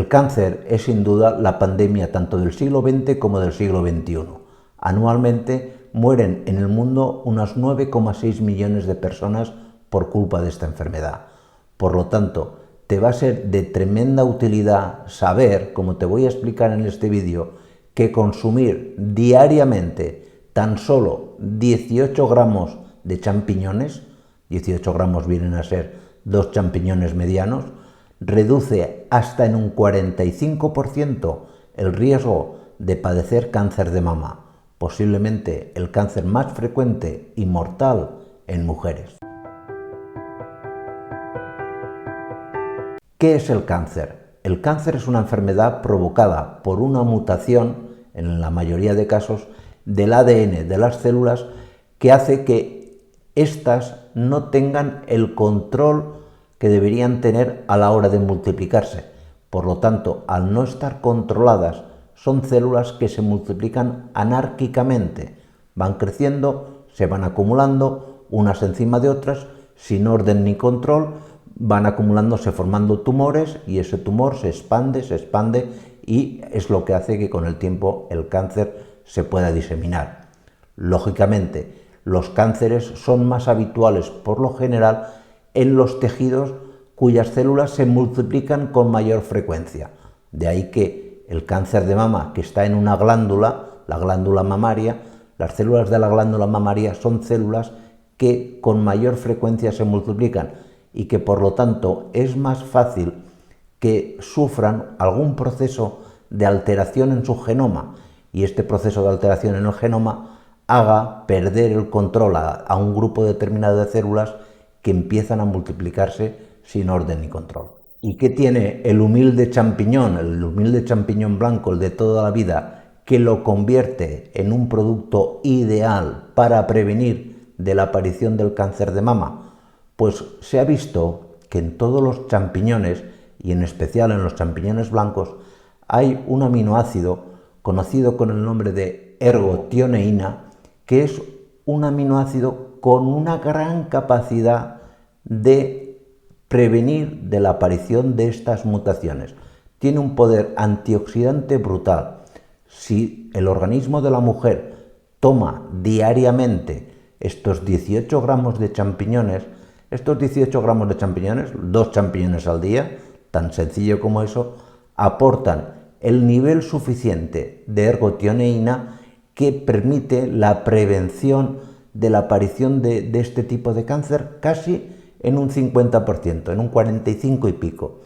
El cáncer es sin duda la pandemia tanto del siglo XX como del siglo XXI. Anualmente mueren en el mundo unas 9,6 millones de personas por culpa de esta enfermedad. Por lo tanto, te va a ser de tremenda utilidad saber, como te voy a explicar en este vídeo, que consumir diariamente tan solo 18 gramos de champiñones, 18 gramos vienen a ser 2 champiñones medianos, reduce hasta en un 45% el riesgo de padecer cáncer de mama, posiblemente el cáncer más frecuente y mortal en mujeres. ¿Qué es el cáncer? El cáncer es una enfermedad provocada por una mutación, en la mayoría de casos, del ADN de las células que hace que éstas no tengan el control que deberían tener a la hora de multiplicarse. Por lo tanto, al no estar controladas, son células que se multiplican anárquicamente. Van creciendo, se van acumulando unas encima de otras, sin orden ni control, van acumulándose formando tumores y ese tumor se expande y es lo que hace que con el tiempo el cáncer se pueda diseminar. Lógicamente, los cánceres son más habituales por lo general en los tejidos cuyas células se multiplican con mayor frecuencia. De ahí que el cáncer de mama, que está en una glándula, la glándula mamaria, las células de la glándula mamaria son células que con mayor frecuencia se multiplican y que por lo tanto es más fácil que sufran algún proceso de alteración en su genoma y este proceso de alteración en el genoma haga perder el control a un grupo determinado de células que empiezan a multiplicarse sin orden ni control. ¿Y qué tiene el humilde champiñón blanco, el de toda la vida, que lo convierte en un producto ideal para prevenir de la aparición del cáncer de mama? Pues se ha visto que en todos los champiñones, y en especial en los champiñones blancos, hay un aminoácido conocido con el nombre de ergotioneína, que es un aminoácido con una gran capacidad de prevenir de la aparición de estas mutaciones. Tiene un poder antioxidante brutal. Si el organismo de la mujer toma diariamente estos 18 gramos de champiñones, 2 champiñones al día, tan sencillo como eso, aportan el nivel suficiente de ergotioneína que permite la prevención de la aparición de este tipo de cáncer casi en un 50%, en un 45 y pico.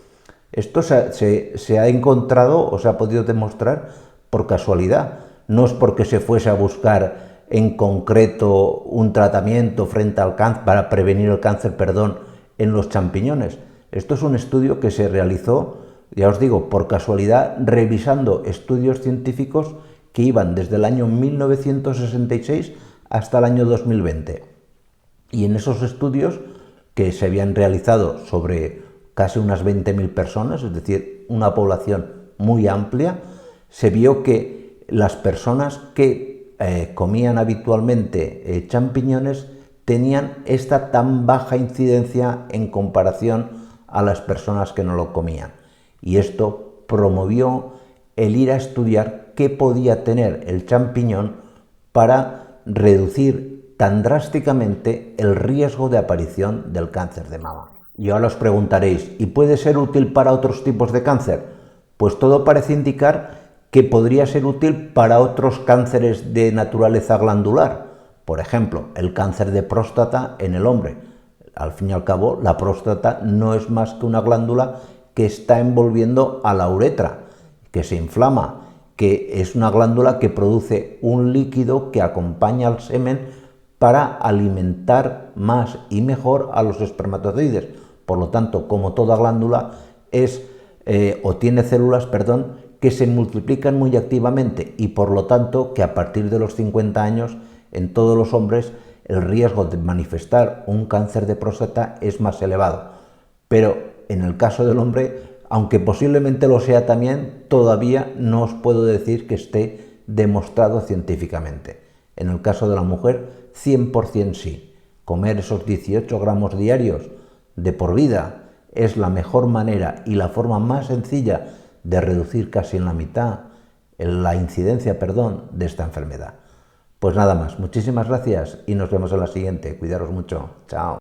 Esto se ha encontrado o se ha podido demostrar por casualidad, no es porque se fuese a buscar en concreto un tratamiento frente al cáncer, para prevenir el cáncer, en los champiñones. Esto es un estudio que se realizó, ya os digo, por casualidad, revisando estudios científicos que iban desde el año 1966 hasta el año 2020. Y en esos estudios, que se habían realizado sobre casi unas 20.000 personas, es decir, una población muy amplia, se vio que las personas que comían habitualmente champiñones tenían esta tan baja incidencia en comparación a las personas que no lo comían. Y esto promovió el ir a estudiar qué podía tener el champiñón para reducir tan drásticamente el riesgo de aparición del cáncer de mama. Y ahora os preguntaréis, ¿y puede ser útil para otros tipos de cáncer? Pues todo parece indicar que podría ser útil para otros cánceres de naturaleza glandular. Por ejemplo, el cáncer de próstata en el hombre. Al fin y al cabo, la próstata no es más que una glándula que está envolviendo a la uretra, que se inflama, que es una glándula que produce un líquido que acompaña al semen para alimentar más y mejor a los espermatozoides. Por lo tanto, como toda glándula, tiene células, que se multiplican muy activamente y por lo tanto que a partir de los 50 años en todos los hombres el riesgo de manifestar un cáncer de próstata es más elevado. Pero en el caso del hombre, aunque posiblemente lo sea también, todavía no os puedo decir que esté demostrado científicamente. En el caso de la mujer, 100% sí. Comer esos 18 gramos diarios de por vida es la mejor manera y la forma más sencilla de reducir casi en la mitad la incidencia, de esta enfermedad. Pues nada más, muchísimas gracias y nos vemos en la siguiente. Cuidaros mucho. Chao.